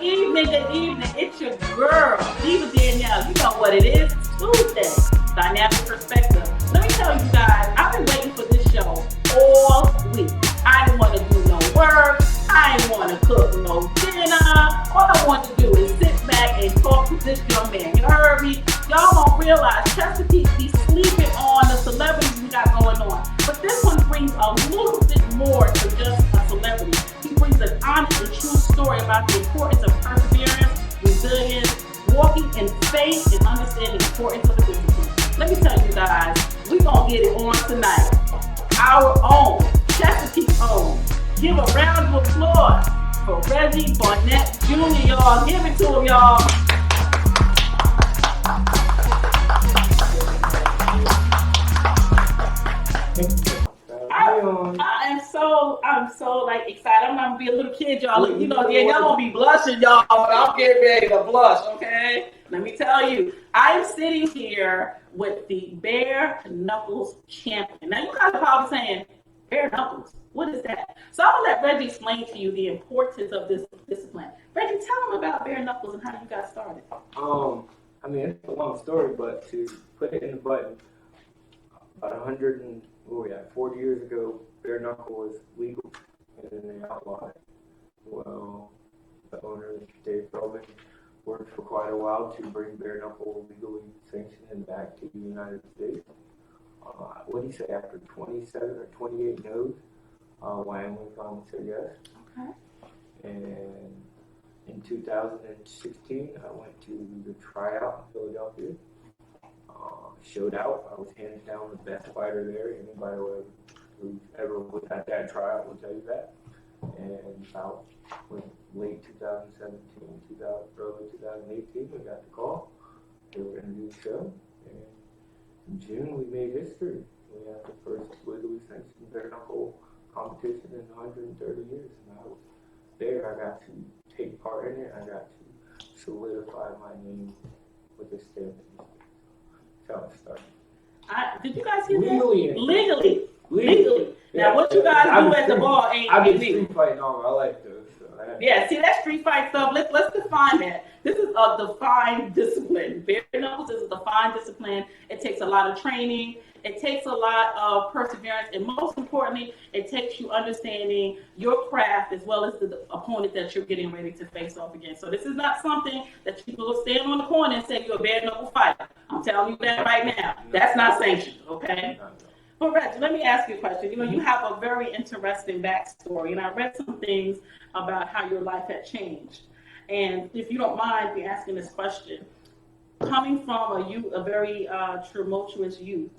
Good evening. It's your girl, Diva Danielle. You know what it is. It's Tuesday. Dynamic perspective. Let me tell you guys, I've been waiting for this show all week. I didn't want to do no work. I didn't want to cook no dinner. All I want to do is sit back and talk to this young man. You heard me? Y'all don't realize Chesapeake be sleeping on the celebrities we got going on. But this one brings a little bit more to just a celebrity. He brings an honest and true story about the importance of perseverance, resilience, walking in faith, and understanding the importance of the discipline. Let me tell you guys, we're going to get it on tonight. Our own, Chesapeake's own. Give a round of applause for Reggie Barnett Jr., y'all. Give it to him, y'all. I'm so like excited. I'm gonna be a little kid, y'all. You know, y'all gonna be blushing, y'all. But I'm getting ready to blush, okay? Let me tell you, I'm sitting here with the Bareknuckle champion. Now, you guys are probably saying, Bareknuckles, what is that? So I'm gonna let Reggie explain to you the importance of this discipline. Reggie, tell them about Bareknuckles and how you got started. I mean, it's a long story, but to put it in the button, about 40 years ago, Bareknuckle was legal, and then they outlawed it. Well, the owner, Dave Feldman, worked for quite a while to bring Bareknuckle legally sanctioned and back to the United States. What did he say, after 27 or 28 no's, Wyoming finally said yes. Okay. And in 2016, I went to the tryout in Philadelphia. Showed out. I was hands down the best fighter there. Anybody who ever was at that tryout will tell you that. And about late 2017, early 2018, we got the call. They were going to do the show. And in June, we made history. We had the first legally sanctioned Bareknuckle competition in 130 years. And I was there. I got to take part in it. I got to solidify my name with a stamp. That's how it started. Did you guys hear Legally. that? Legally. Now, what you guys do at the bar ain't I've been legal. street fighting all my life, though. Yeah, see, that street fight stuff, let's define that. This is a defined discipline. Bareknuckles is a defined discipline. It takes a lot of training. It takes a lot of perseverance. And most importantly, it takes you understanding your craft as well as the opponent that you're getting ready to face off against. So this is not something that you go stand on the corner and say you're a bare-knuckle fighter. I'm telling you that right now. That's not sanctioned, okay? But Reg, let me ask you a question. You know, you have a very interesting backstory, and I read some things about how your life had changed. And if you don't mind me asking this question, coming from a very tumultuous youth,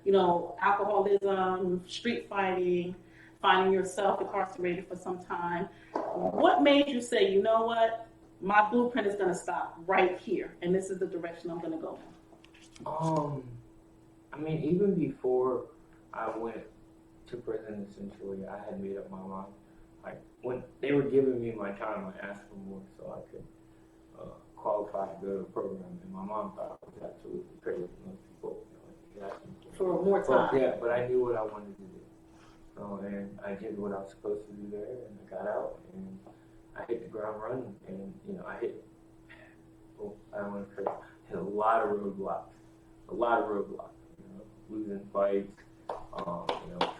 you know, alcoholism, street fighting, finding yourself incarcerated for some time, what made you say, you know what, my blueprint is going to stop right here, and this is the direction I'm going to go in? I mean, even before I went to prison, essentially, I had made up my mind. Like, when they were giving me my time, I asked for more so I could qualify to go to the program. And my mom thought I was absolutely crazy. Most people, you know, for more time. Yeah, but I knew what I wanted to do. And I did what I was supposed to do there, and I got out, and I hit the ground running. And, you know, I don't want to hit a lot of roadblocks. You know, losing fights, you know,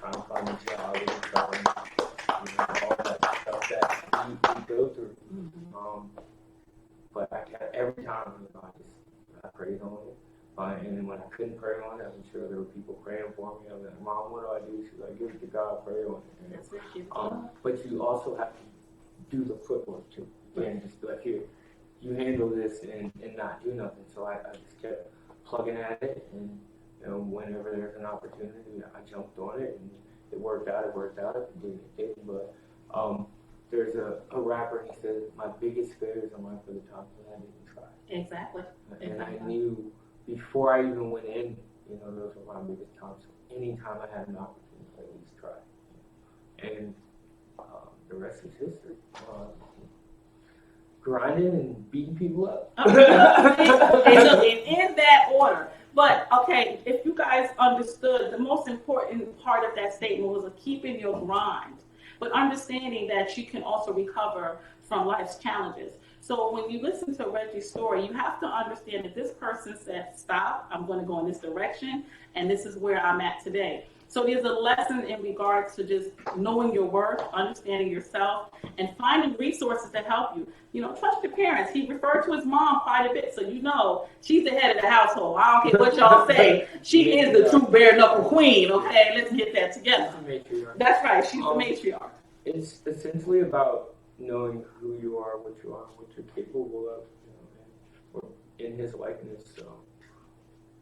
trying to find a job, you know, all that stuff that we go through. But every time, you know, I prayed on it. And then when I couldn't pray on it, I'm sure there were people praying for me. I was like, Mom, what do I do? She's like, give it to God, pray on it. But you also have to do the footwork too. And just be like, here, you handle this and not do nothing. So I just kept plugging at it, and you know, whenever there's an opportunity, I jumped on it, and it worked out. It didn't. But there's a rapper, and he said, my biggest failures are mine for the times when I didn't try. Exactly. And I knew before I even went in, you know, those were my biggest times. So anytime I had an opportunity, I at least try. And the rest is history. Grinding and beating people up. And in that order. But, okay, if you guys understood, the most important part of that statement was keeping your grind, but understanding that you can also recover from life's challenges. So when you listen to Reggie's story, you have to understand that this person said, stop, I'm going to go in this direction, and this is where I'm at today. So there's a lesson in regards to just knowing your worth, understanding yourself, and finding resources to help you. You know, trust your parents. He referred to his mom quite a bit, so you know she's the head of the household. I don't care what y'all say. She is the true bare-knuckle queen, okay? Let's get that together. That's right. She's the matriarch. It's essentially about knowing who you are, what you're capable of, and we're in his likeness, so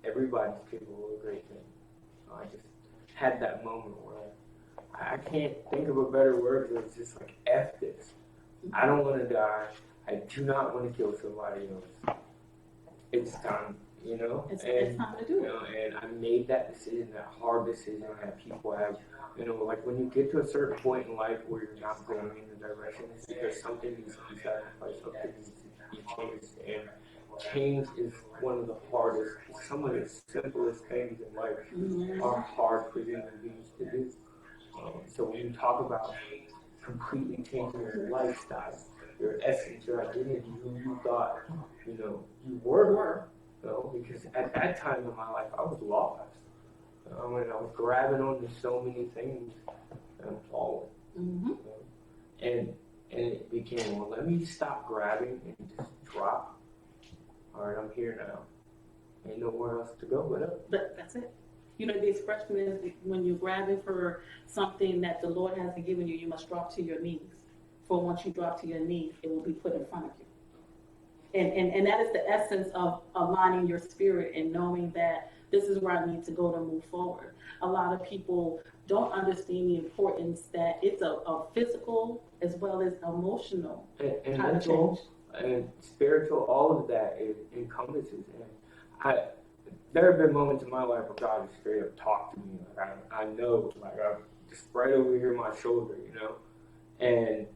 everybody's capable of great things. I just had that moment where I can't think of a better word, but it's just like, F this. I don't want to die. I do not want to kill somebody else. It's time, you know? It's time to do it. You know, and I made that decision, that hard decision that people have. You know, like when you get to a certain point in life where you're not going in the direction, it's because something needs to be sacrificed, something needs to be changed. And change is one of the hardest, some of the simplest things in life are hard for human beings to do. So when you talk about completely changing your lifestyle, your essence, your identity, who you thought, you were, because at that time in my life, I was lost. I was grabbing onto so many things and falling. And it became, well, let me stop grabbing and just drop. All right, I'm here now. Ain't nowhere else to go but up. But that's it. You know, the expression is when you're grabbing for something that the Lord hasn't given you, you must drop to your knees. For once you drop to your knees, it will be put in front of you. And that is the essence of aligning your spirit and knowing that this is where I need to go to move forward. A lot of people don't understand the importance that it's a physical as well as emotional and kind of change. And spiritual, all of that encompasses. And there have been moments in my life where God has straight up talked to me. Like I know, like I'm just right over here my shoulder, And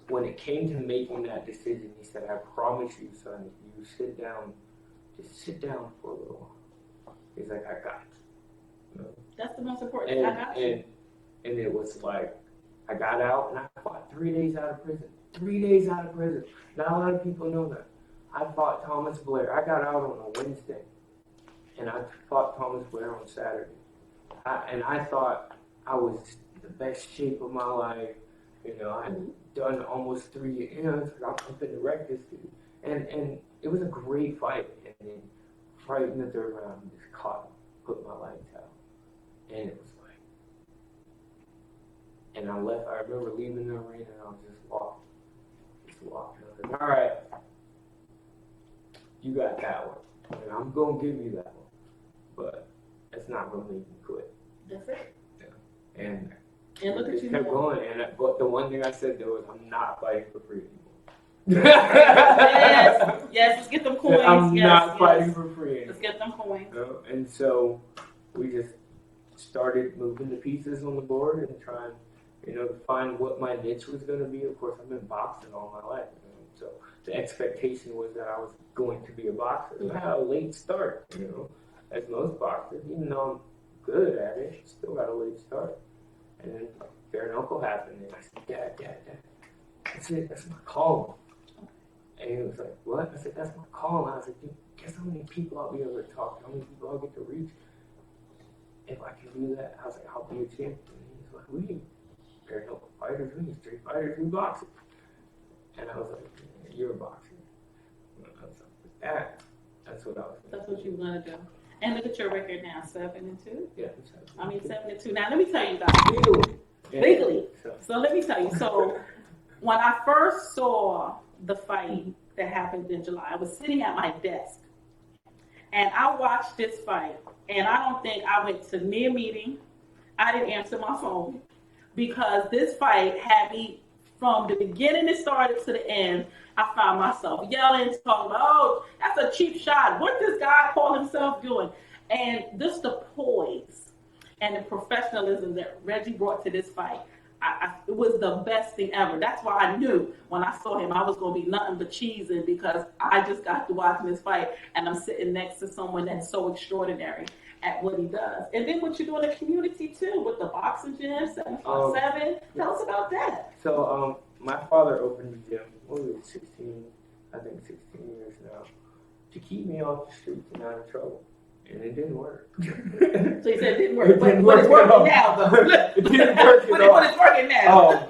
when it came to making that decision, he said, I promise you, son, if you sit down, just sit down for a little while. He's like, I got you. That's the most important thing. I got you. And it was like, I got out and I fought 3 days out of prison. 3 days out of prison. Not a lot of people know that. I fought Thomas Blair. I got out on a Wednesday. And I fought Thomas Blair on Saturday. And I thought I was the best shape of my life. I'd done almost 3 years. I'm up in the wreck this dude. And it was a great fight. And then right in the third round, he just caught him, put my lights out. And it was like, and I left. I remember leaving the arena and I was just walking. I was like, all right, you got that one. And I'm going to give you that one. But that's not going to make me quit. That's it. Yeah. And look at you kept now. going. But the one thing I said there was, I'm not fighting for free anymore. yes, let's get them coins. I'm not fighting for free anymore. Let's get them coins. And so we just started moving the pieces on the board and trying, to find what my niche was going to be. Of course, I've been boxing all my life. So the expectation was that I was going to be a boxer. I had a late start, as most boxers. Even though I'm good at it, still got a late start. And then Bareknuckle happened, and I said, Dad, that's it. That's my calling. And he was like, what? I said, that's my calling. I was like, dude, guess how many people I'll be able to talk to, how many people I'll get to reach. If I can do that, I was like, I'll be a champion. And he was like, we need Bareknuckle fighters, we need street fighters, we boxers. And I was like, you're a boxer. And I was like, that's what I was thinking. That's what you were going to do. And look at your record now, 7-2. Yeah. 7-2. Now let me tell you guys, legally. So let me tell you. So when I first saw the fight that happened in July, I was sitting at my desk, and I watched this fight. And I don't think I went to near meeting. I didn't answer my phone because this fight had me from the beginning it started to the end. I found myself yelling, talking about, oh, that's a cheap shot. What this guy call himself doing? And just the poise and the professionalism that Reggie brought to this fight, it was the best thing ever. That's why I knew when I saw him, I was going to be nothing but cheesing because I just got to watching this fight and I'm sitting next to someone that's so extraordinary at what he does. And then what you do in the community too with the boxing gym, 7-on-7. Tell us about that. So my father opened the gym when we were 16. I think 16 years now, to keep me off the streets and out of trouble. And it didn't work. So you said it didn't work, It didn't but it's work working now, though. It didn't work at all. But it's working now.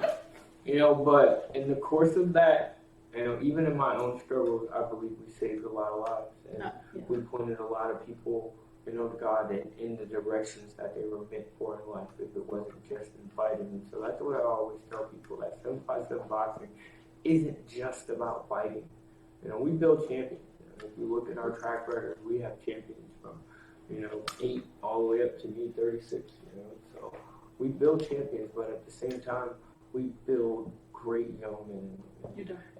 But in the course of that, even in my own struggles, I believe we saved a lot of lives. And we pointed a lot of people, to God in the directions that they were meant for in life, if it wasn't just in fighting. And so that's what I always tell people, that 757 boxing isn't just about fighting. We build champions. If you look at our track record, we have champions from, 8 all the way up to me, 36, So we build champions, but at the same time, we build great young men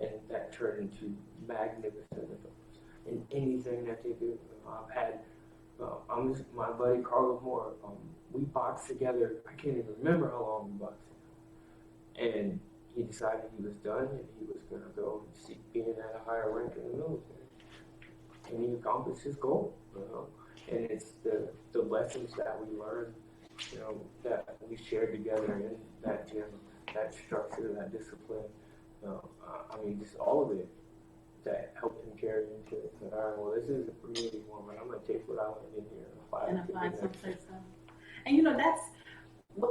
and that turn into magnificent adults in anything that they do. I've had, my buddy Carlo Moore, we boxed together, I can't even remember how long we boxed together. And he decided he was done and he was going to go and seek being at a higher rank in the military. And he accomplished his goal, And it's the lessons that we learned, that we shared together in that gym, that structure, that discipline. Just all of it that helped him carry into it. But, all right, well, this is for me one, but I'm going to take what I learned in here and apply it. Someplace else. And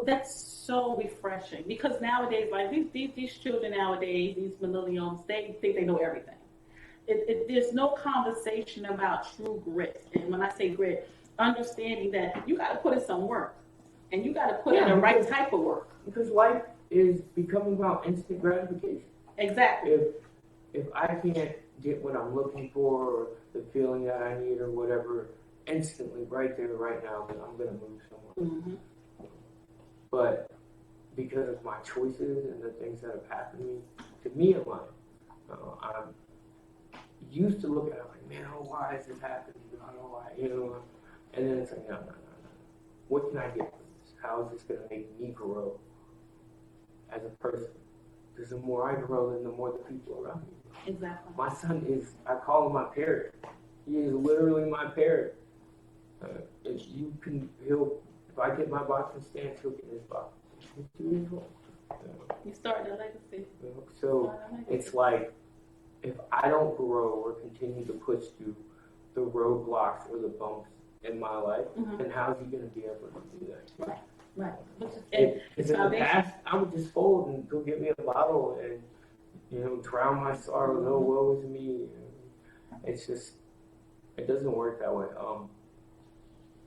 that's so refreshing, because nowadays, like these children nowadays, these millennials, they think they know everything. There's no conversation about true grit. And when I say grit, understanding that you got to put in some work, and you got to put in the right type of work. Because life is becoming about instant gratification. Exactly. If I can't get what I'm looking for, or the feeling that I need, or whatever, instantly, right there, right now, then I'm going to move somewhere. Mm-hmm. But because of my choices and the things that have happened to me in life, I'm used to look at it like, man, why is this happening? I don't know why, And then it's like, no. What can I get from this? How is this going to make me grow as a person? Because the more I grow, then the more the people around me grow. Exactly. My son I call him my parrot. He is literally my parrot. If I get my boxing stance, he'll get his boxing. He's 2 years old. You start that legacy. So it's like, if I don't grow or continue to push through the roadblocks or the bumps in my life, then how's he going to be able to do that? Right. If in the past, I would just fold and go get me a bottle and, drown my sorrow. No, woe is me. It's just, it doesn't work that way.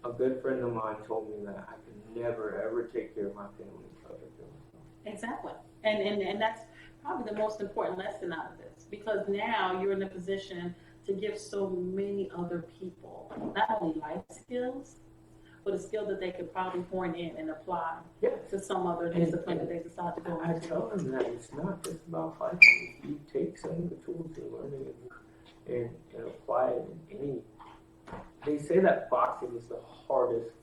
A good friend of mine told me that I could never, ever take care of my family until I took care of myself. Exactly. And that's probably the most important lesson out of this, because now you're in a position to give so many other people not only life skills, but a skill that they could probably horn in and apply to some other discipline that they decide to go into. I tell them that it's not just about fighting. If you take some of the tools you're learning and apply it in any. They say that boxing is the hardest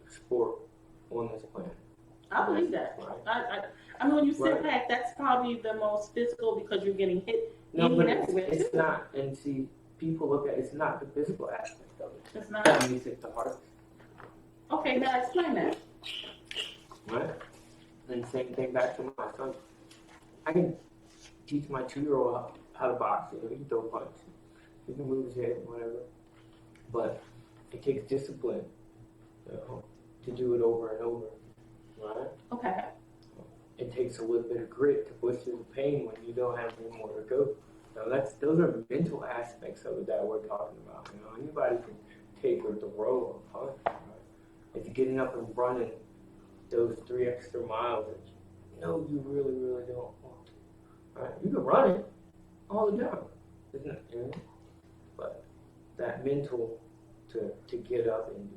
sport on this planet. I believe that. Right? I mean, when you sit back, that's probably the most physical, because you're getting hit. No, but it's not. And see, people look at it's not the physical aspect of it. It's not. That makes it the hardest. Okay, now explain that. Right? And same thing back to my son. I can teach my 2-year-old how to box. He can throw punches. He can move his head, whatever. But it takes discipline to do it over and over. Right? Okay. It takes a little bit of grit to push through the pain when you don't have any more to go. Now those are mental aspects of it that we're talking about. Anybody can take or throw a punch. Right? It's getting up and running those 3 extra miles that you really, really don't want to. Right? You can run it all the time, isn't it? But that mental to get up and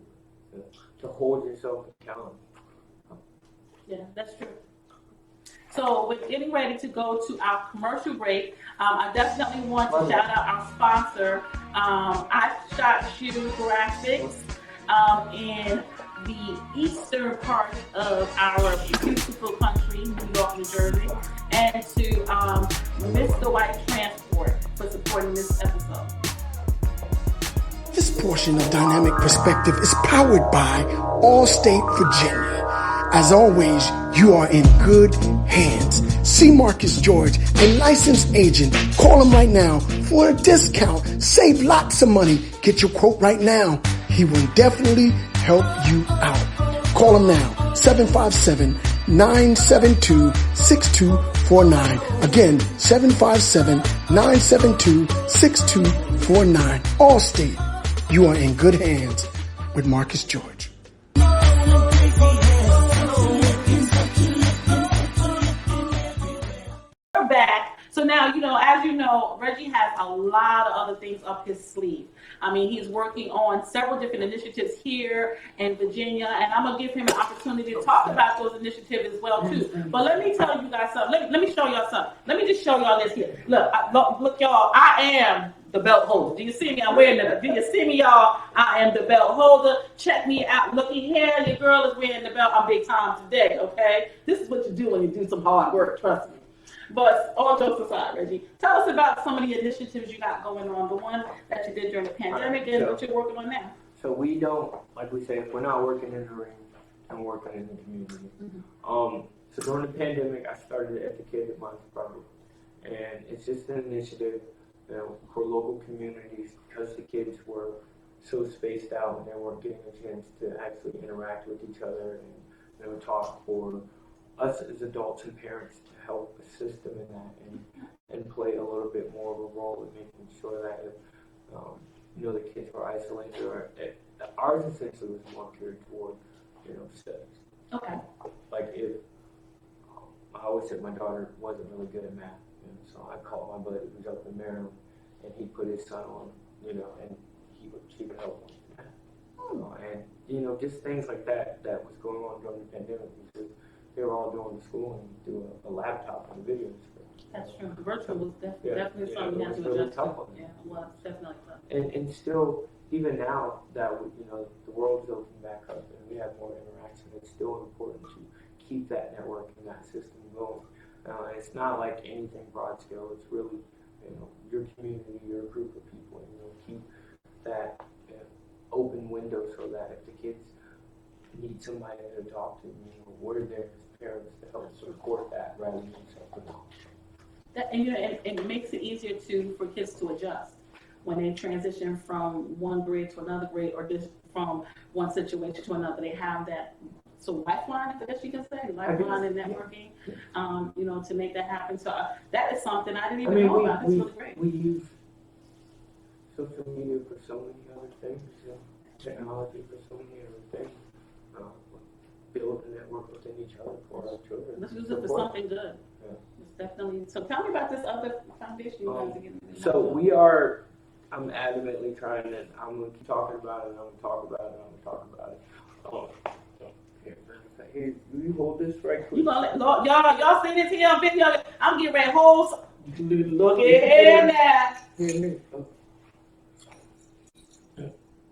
do it, to hold yourself accountable. Yeah, that's true. So we're getting ready to go to our commercial break. I definitely want to shout out our sponsor, I Shot Shoe Graphics, in the eastern part of our beautiful country, New York, New Jersey, and to Mr. White Transport for supporting this episode. This portion of Dynamic Perspective is powered by Allstate Virginia. As always, You are in good hands. See Marcus George, a licensed agent. Call him right now for a discount. Save lots of money. Get your quote right now. He will definitely help you out. Call him now, 757-972-6249. Again, 757-972-6249. Allstate, you are in good hands with Marcus George. We're back. So now, as you know, Reggie has a lot of other things up his sleeve. I mean, he's working on several different initiatives here in Virginia, and I'm going to give him an opportunity to talk about those initiatives as well, too. But let me tell you guys something. Let me show y'all something. Let me just show y'all this here. Look, y'all, I am the belt holder. Do you see me? I'm wearing do you see me, y'all? I am the belt holder. Check me out. Looky here. Your girl is wearing the belt. I'm big time today, okay? This is what you do when you do some hard work, trust me. But all jokes aside, Reggie, tell us about some of the initiatives you got going on, the one that you did during the pandemic and what you're working on now. So we don't, like we say, if we're not working in the ring, I'm working in the community. So during the pandemic, I started the Educated Minds Project. And it's just an initiative for local communities because the kids were so spaced out and they weren't getting a chance to actually interact with each other and talk, for us as adults and parents to help assist them in that and play a little bit more of a role in making sure that if the kids were isolated, or ours essentially was more geared toward studies. Okay. Like if I always said my daughter wasn't really good at math, so I called my buddy who's up in Maryland, and he put his son on, and she would help him with math. And just things like that was going on during the pandemic, because they were all going to school and do a laptop and videos. That's true. The virtual was definitely something you had to really adjust tough to. on them. Yeah, it was definitely tough. And still, even now that the world's opening back up and we have more interaction, it's still important to keep that network and that system going. And it's not like anything broad scale. It's really your community, your group of people, keep that open window so that if the kids need somebody to talk to, we're there as parents to help support that rather than something else. And it makes it easier for kids to adjust when they transition from one grade to another grade, or just from one situation to another. They have that lifeline, I guess you can say, lifeline and networking, to make that happen. So that is something I didn't even know about. It's really great. We use social media for so many other things, technology for so many other things. Build a network within each other for our children. Let's use it for something good. Yeah. It's definitely. So tell me about this other foundation you guys are getting. So I'm adamantly trying, and I'm going to keep talking about it, and I'm going to talk about it, and I'm going to talk about it. Here, you hold this right quick. You gonna y'all see this here on video? I'm getting ready to hold. Look at here now.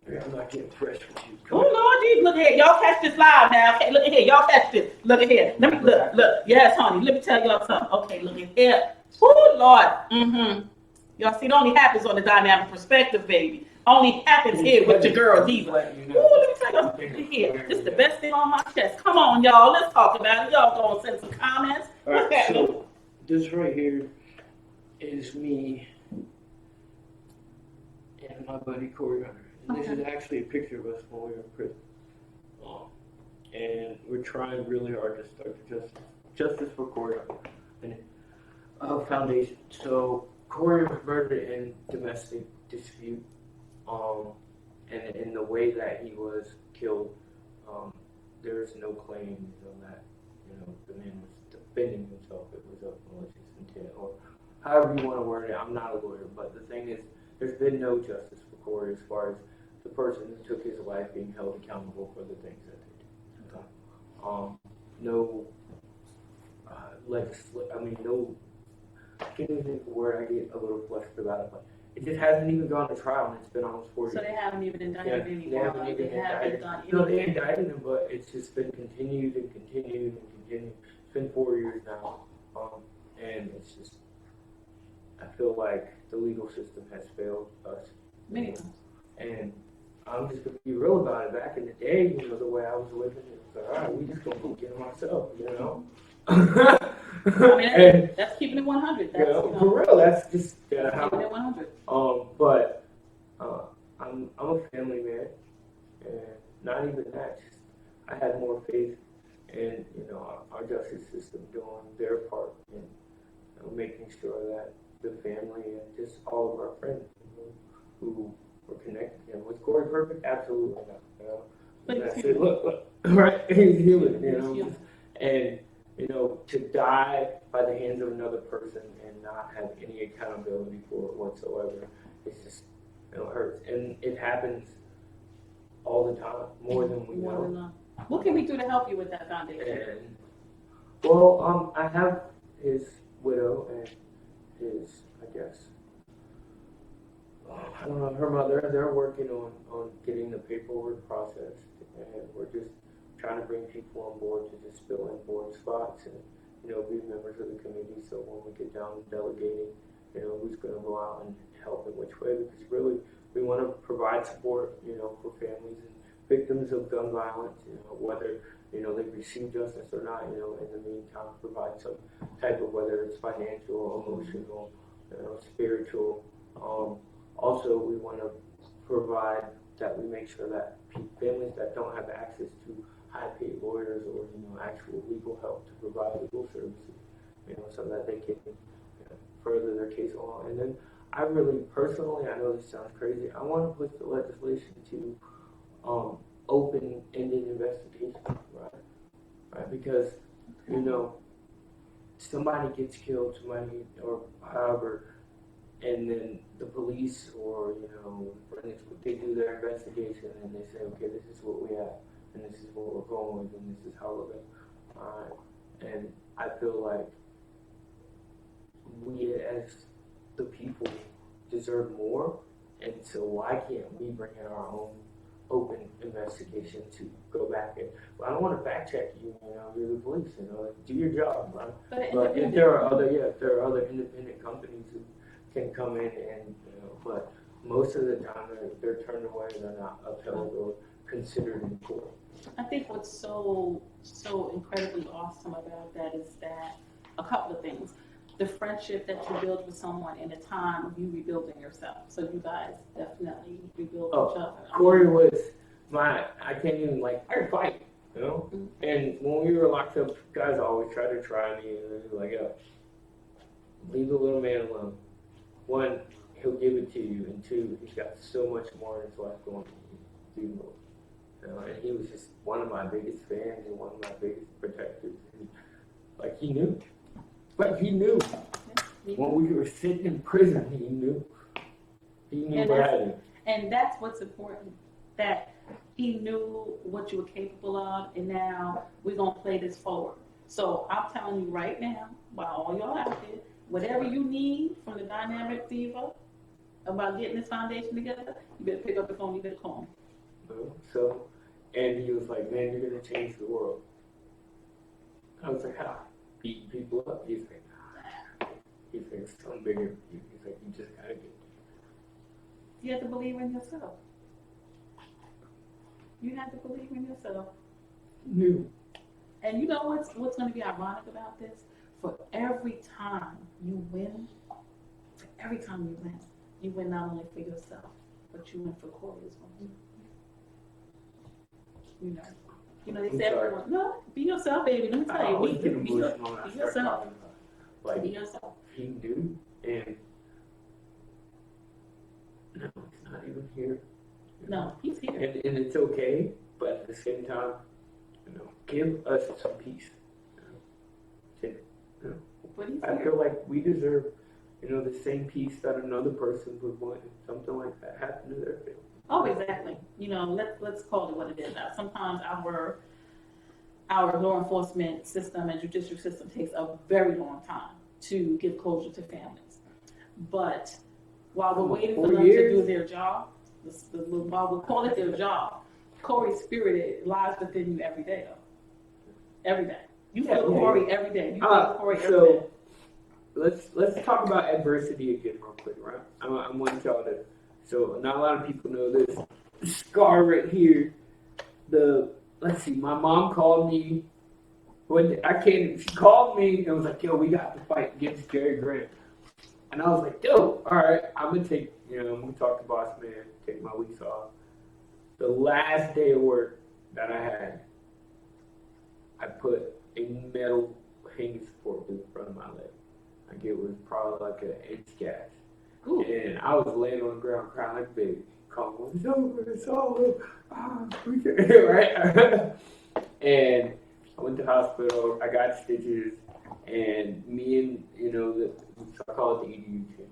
I'm not getting fresh with you. Oh Lord Jesus, look at here. Y'all catch this live now. Okay, look at here. Y'all catch this. Look at here. Let me look. Yes, honey. Let me tell y'all something. Okay, look at here. Oh Lord. Y'all see, it only happens on the dynamic perspective, baby. Only happens here with your girl Diva. Let me tell y'all here. This is the best thing on my chest. Come on, y'all. Let's talk about it. Y'all gonna send some comments. All right, so this right here is me and my buddy Corey Hunter. And this is actually a picture of us when we were in prison. And we're trying really hard to start the Justice for Corey Hunter Foundation. So Corey was murdered in domestic dispute. And in the way that he was killed, there is no claim that the man was defending himself. It was a malicious intent, or however you want to word it. I'm not a lawyer, but the thing is, there's been no justice for Corey as far as the person who took his life being held accountable for the things that they did. No no. I can't even think of a word. I get a little flustered about it, but it just hasn't even gone to trial, and it's been almost 4 years. So they haven't even indicted anyone. They haven't even indicted. No, they indicted him, but it's just been continued and continued and continued. It's been 4 years now, and it's just, I feel like the legal system has failed us many times. And I'm just gonna be real about it. Back in the day, the way I was living, it was like, all right, we just gonna go get myself, I mean, and, that's keeping it 100. That's, for real, that's just how. Keeping it 100. But I'm a family man, and not even that. Just I had more faith in our justice system doing their part in making sure that the family and just all of our friends who were connected to him. Was Corey perfect? Absolutely not. But and I said, look, right? He's human, and to die by the hands of another person and not have any accountability for it whatsoever, it's just it hurts, and it happens all the time, more than we know. What can we do to help you with that foundation? And, well, I have his widow and his, I guess, I don't know, her mother. They're working on getting the paperwork processed, and we're just trying to bring people on board to just fill in board spots and be members of the committee. So when we get down to delegating, who's going to go out and help in which way, because really we want to provide support, for families and victims of gun violence, whether they receive justice or not. In the meantime, provide some type of, whether it's financial, emotional, spiritual. Also, we want to provide that we make sure that families that don't have access to high-paid lawyers or actual legal help to provide legal services, so that they can further their case along. And then I really personally, I know this sounds crazy, I want to push the legislation to open-ended investigation, right? Because somebody gets killed, somebody or however, and then the police or they do their investigation and they say, okay, this is what we have, and this is what we're going with, and this is how we're going. And I feel like we as the people deserve more, and so why can't we bring in our own open investigation to go back and, I don't want to fact check you, you're the police, do your job, right? But if there are other independent companies who can come in and, but most of the time they're turned away, they're not upheld or considered in court. I think what's so incredibly awesome about that is that a couple of things. The friendship that you build with someone in a time of you rebuilding yourself. So you guys definitely rebuild each other. Corey was I can't even, I could fight, Mm-hmm. And when we were locked up, guys always try to try me, and they're like, yo, leave the little man alone. One, he'll give it to you, and two, he's got so much more in his life going to do more. And he was just one of my biggest fans and one of my biggest protectors. And, he knew. He knew. When we were sitting in prison, he knew. He knew what I did. And that's what's important, that he knew what you were capable of, and now we're going to play this forward. So I'm telling you right now, while all y'all out there, whatever you need from the Dynamic Diva about getting this foundation together, you better pick up the phone, you better call me. So, and he was like, man, you're going to change the world. I was like, how? Beating people up? He's like, nah. He's like, something bigger. He's like, you just got to get it. You have to believe in yourself. You have to believe in yourself. New. And you know what's going to be ironic about this? For every time you win, you win not only for yourself, but you win for Corey as well. They say everyone, no, be yourself, baby. Let me tell you, be yourself. Be yourself. He knew, and no, it's not even here. No, he's here. And it's okay, but at the same time, give us some peace. I feel like we deserve, the same peace that another person would want if something like that happened to their family. Oh, exactly. Let's call it what it is. Now, sometimes our law enforcement system and judicial system takes a very long time to give closure to families. But while we're waiting for them to do their job, while we call it their job, Corey's spirit lies within you every day, though. Every day. You feel Corey every day. You feel Corey every day. Let's talk about adversity again real quick, right? I want y'all to. So not a lot of people know this. scar right here. Let's see, my mom called me. She called me and was like, yo, we got to fight against Jerry Grant. And I was like, yo, all right, I'm going to I'm going to talk to boss man, take my weeks off. The last day of work that I had, I put a metal hanging support to the front of my leg. Like it was probably like an inch gash. Ooh. And I was laying on the ground crying like a baby. Calling, it's over, it's over. Right? And I went to the hospital, I got stitches, and me and, I call it the EDU team.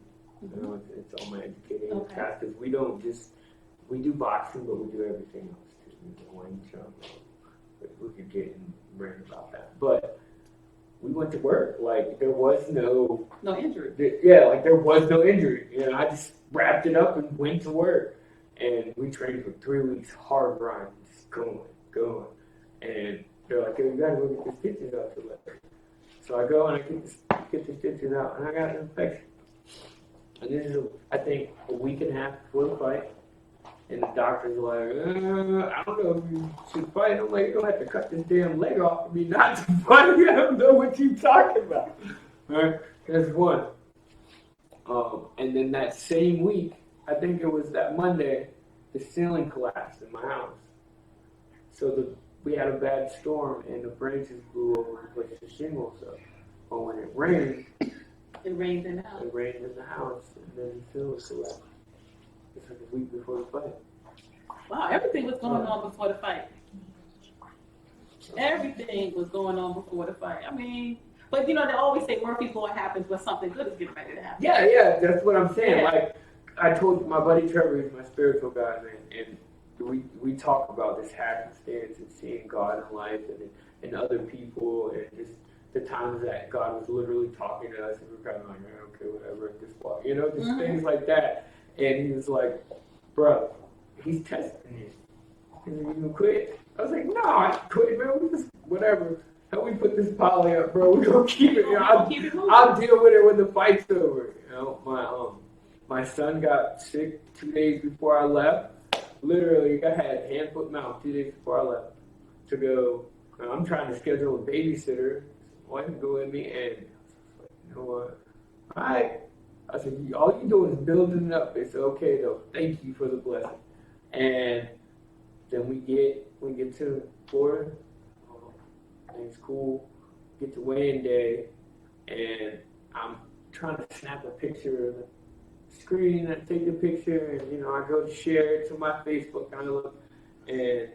It's all my educating class, because we do boxing, but we do everything else too. Wing chun, we could get in brain about that. But we went to work, like there was no injury. Like there was no injury. I just wrapped it up and went to work. And we trained for 3 weeks, hard grind, just going. And they're like, hey, you gotta go get the stitches out your leg. So I go and I get the stitches out, and I got an infection. And this is, I think, a week and a half before the fight. And the doctor's like, I don't know if you should fight. I'm like, you don't have to cut this damn leg off for me not to fight. I don't know what you're talking about. All right, that's one. And then that same week, I think it was that Monday, the ceiling collapsed in my house. So we had a bad storm, and the branches blew over and pushed the shingles up. But when it rained, it rained in the house. It rained in the house, and then the ceiling collapsed. It's like a week before the fight. Wow, everything was going on before the fight. Everything was going on before the fight. I mean, but they always say Murphy's Law happens when something good is getting ready to happen. Yeah, that's what I'm saying. Yeah. Like, I told you, my buddy Trevor is my spiritual guy, man, and we talk about this happenstance and seeing God in life and other people, and just the times that God was literally talking to us, and we're kind of like, okay, whatever, at this point, just things like that. And he was like, bro, he's testing you. He's like, you gonna quit? I was like, no, I ain't quit, man. We just, whatever. Help me put this poly up, bro. We're gonna keep it. I'll deal with it when the fight's over. My son got sick 2 days before I left. Literally, I had hand, foot, mouth 2 days before I left to go. I'm trying to schedule a babysitter. Wife can go with me, and I was like, you know what? All right. I said, all you doing is building it up. It's okay though. Thank you for the blessing. And then we get to Florida. Things cool. Get to weigh-in day, and I'm trying to snap a picture of the screen. I take the picture, and I go to share it to my Facebook kind of look, and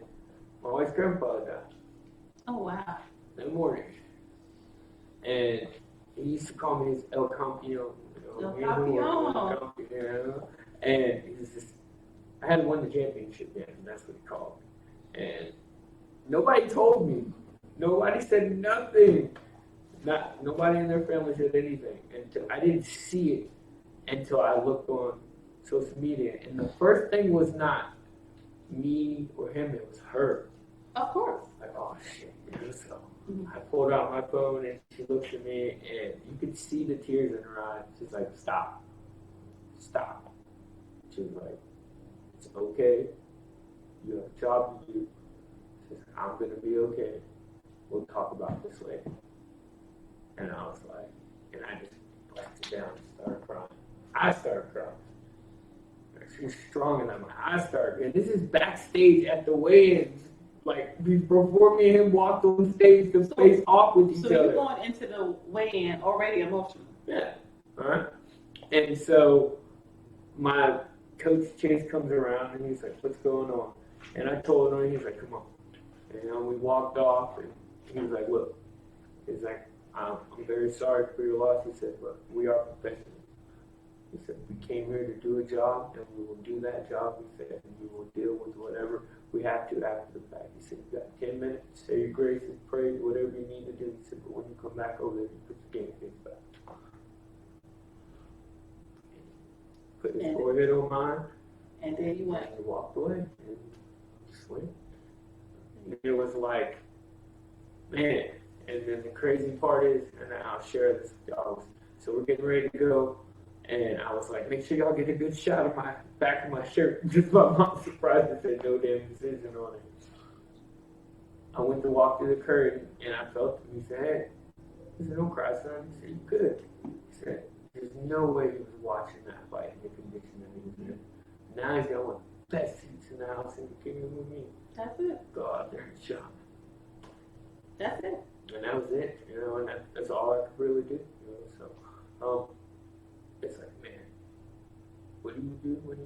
my wife's grandfather died. Oh wow! That morning, and he used to call me his El Campeon. El Campeon. And he was just, I hadn't won the championship yet, and that's what he called me. And nobody told me. Nobody said nothing. Nobody in their family said anything. And I didn't see it until I looked on social media. And the first thing was not me or him, it was her. Of course. Like, oh shit. So I pulled out my phone, and she looks at me, and you could see the tears in her eyes. She's like, stop. She was like, it's okay. You have a job to do. She said, I'm going to be okay. We'll talk about this later. And I was like, and I just busted down and started crying. I started crying. She's strong enough. I started. And this is backstage at the weigh-ins. Like, before me and him walked on stage to face off with each other. So you're going into the weigh-in already emotional. Yeah. All right. And so my coach Chase comes around, and he's like, what's going on? And I told him, he's like, come on. And we walked off, and he was like, look. He's like, I'm very sorry for your loss. He said, but we are professionals. He said, we came here to do a job, and we will do that job. He said, and we will deal with whatever we have to after the fact. He said, you got 10 minutes, say your graces, pray, whatever you need to do. He said, but when you come back over there, you put the game face back. Put his forehead on mine. And then you went. And he walked away and just went. And it was like, man. And then the crazy part is, and I'll share this with y'all. So we're getting ready to go. And I was like, make sure y'all get a good shot of my back of my shirt. Just my mom surprised and said no damn decision on it. I went to walk through the curtain and I felt him. He said, hey. He said, don't cry, son. He said, you good. He said, there's no way he was watching that fight in the condition that he was in. Now he's got one of the best seats in the house in the kingdom with me. That's it. Go out there and shop. That's it. And that was it, you know, and that's all I could really do, you know. So, it's like, man, what do you do when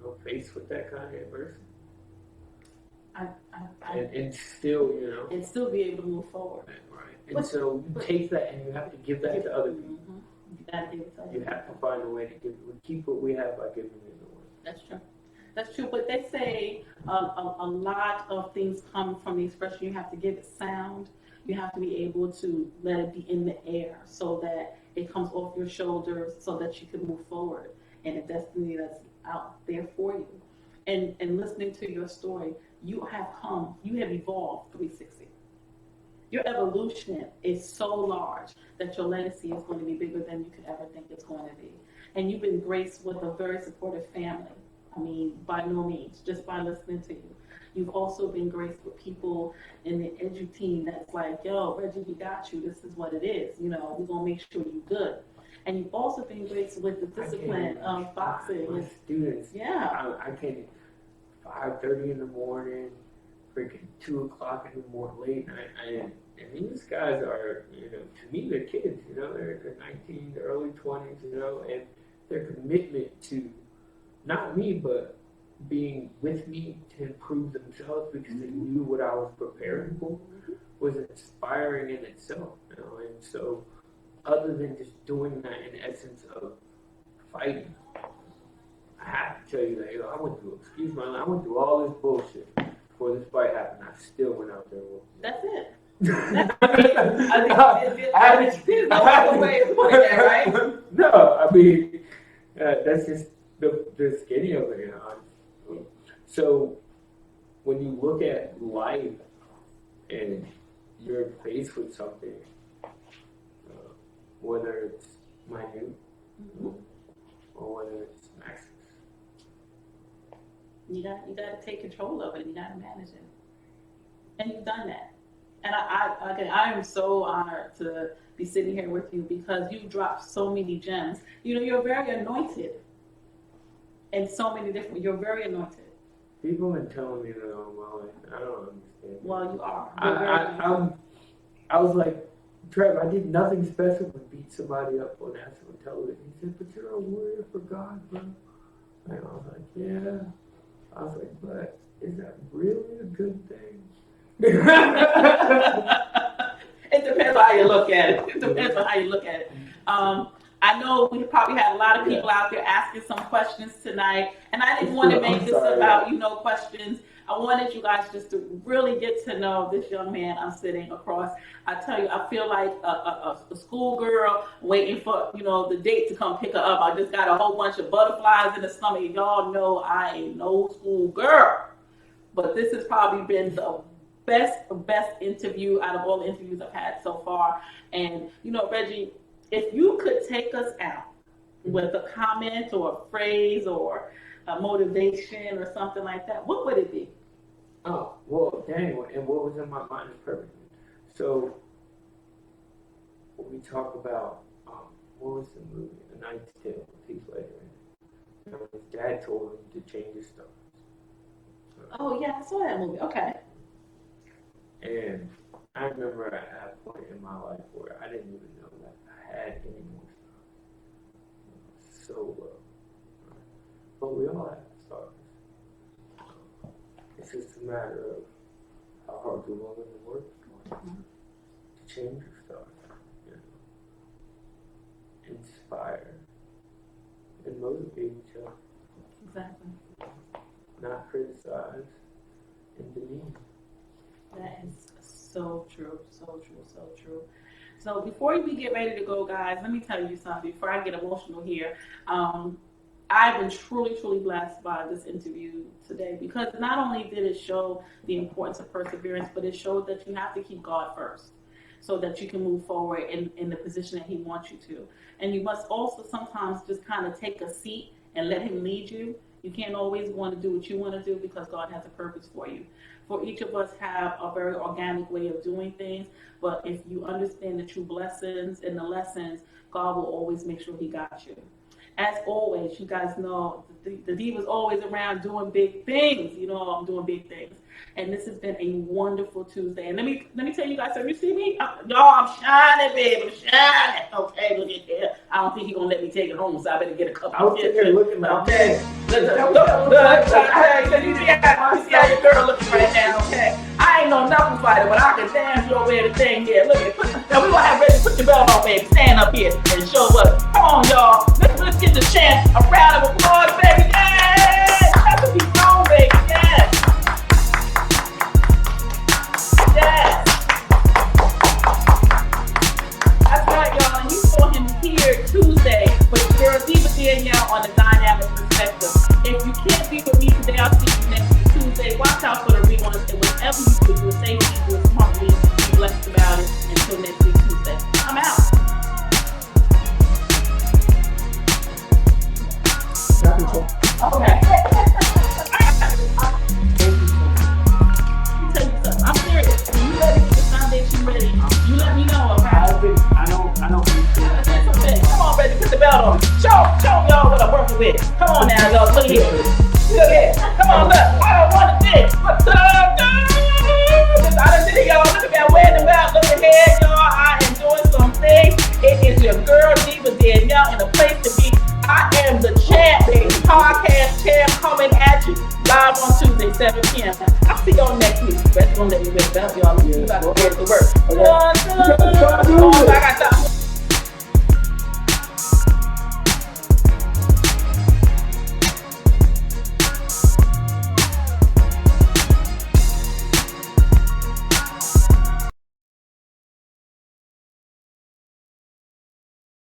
you're faced with that kind of adversity? And still, you know, and still be able to move forward. Right. And so you take that and you have to give that to other people. Mm-hmm. You gotta give it to other people. You have to find a way to keep what we have by giving it away. That's true. That's true. But they say a lot of things come from the expression. You have to give it sound. You have to be able to let it be in the air so that it comes off your shoulders so that you can move forward in a destiny that's out there for you. And listening to your story, you have evolved 360. Your evolution is so large that your legacy is going to be bigger than you could ever think it's going to be. And you've been graced with a very supportive family. I mean, by no means, just by listening to you. You've also been graced with people in the edu team that's like, yo, Reggie, we got you. This is what it is. You know, we're going to make sure you're good. And you've also been graced with the discipline of boxing. My students, yeah. I came 5:30 in the morning, freaking 2 o'clock in the morning, late night. And these guys are, you know, to me, they're kids, you know, they're 19, the early 20s, you know, and their commitment to not me, but being with me to improve themselves because they knew what I was preparing for was inspiring in itself, you know. And so, other than just doing that in essence of fighting, I have to tell you that, I went through all this bullshit before this fight happened. I still went out there with it. That's it. There's no other way of putting that, right? No, I mean, that's just the skinny of it, you know. So when you look at life and you're faced with something, whether it's minute or whether it's massive, you got to take control of it. You got to manage it, and you've done that. And I am so honored to be sitting here with you because you dropped so many gems. You know, you're very anointed. And so many different, you're very anointed. People have been telling me that I'm well, I don't understand. Well, you are. I was like, Trev, I did nothing special but beat somebody up on national television. He said, but you're a warrior for God, bro. And I was like, yeah. I was like, but is that really a good thing? It depends on how you look at it. It depends on how you look at it. I know we probably had a lot of people out there asking some questions tonight, and I didn't want to make this about, questions. I wanted you guys just to really get to know this young man I'm sitting across. I tell you, I feel like a schoolgirl waiting for, the date to come pick her up. I just got a whole bunch of butterflies in the stomach. Y'all know I ain't no schoolgirl. But this has probably been the best interview out of all the interviews I've had so far. And, Reggie, if you could take us out with a comment or a phrase or a motivation or something like that, what would it be? Oh, well, dang, and what was in my mind is perfect. So, when we talk about, what was the movie, A Knight's Tale, with Heath Ledger in it? His dad told him to change his stars. Oh, yeah, I saw that movie. Okay. And I remember at a point in my life where I didn't even know that I had any more stars. So low. But we all have stars. It's just a matter of how hard you're willing to work to change your stars. Inspire and motivate each other. Exactly. Not criticize and demean. That is so true, so true, so true. So before we get ready to go, guys, let me tell you something. Before I get emotional here, I've been truly, truly blessed by this interview today because not only did it show the importance of perseverance, but it showed that you have to keep God first. so that you can move forward in the position that he wants you to. And you must also sometimes just kind of take a seat and let him lead you. You can't always want to do what you want to do because God has a purpose for you. For each of us have a very organic way of doing things, but if you understand the true blessings and the lessons, God will always make sure he got you. As always, you guys know the Diva's always around doing big things. You know I'm doing big things. And this has been a wonderful Tuesday. And let me tell you guys, so you see me? Y'all, I'm shining, baby. I'm shining. Okay, look at here. I don't think he's going to let me take it home, so I better get a cup out here looking like okay. Look, you see how your girl looking right now, okay? I ain't no knuckle fighter, but I can dance your way the thing here. Look at it. Now we're going to have Reggie put your belt on, baby. Stand up here and show us. Come on, y'all. Let's get the chance. A round of applause, baby. Yes! That's what he's doing, baby. Yes! Yes! That's right, y'all. And you saw him here Tuesday with girl Diva Danielle on the Dynamic Perspective. If you can't be with me today, I'll see you next week Tuesday. Watch out for the reruns, and whatever you do it safely, do it smartly, be blessed about it. Until next week Tuesday. I'm out. Okay. I'm serious. When you ready for the foundation ready, you let me know, okay? I don't. That's okay. Come on, Reggie, put the belt on. Show y'all what I'm working with. Come on now, y'all. Look here. Look here. Come on, look. I don't want to think. I done did it, y'all. Look at that wearing the belt. Look at here, y'all. I am doing some things. It is your girl, Diva Danielle, in a place to be. I am the champ, baby. Podcast champ coming at you live on Tuesday, 7 p.m. I'll see y'all next week. That's gonna let me wake up, y'all. About to get to work.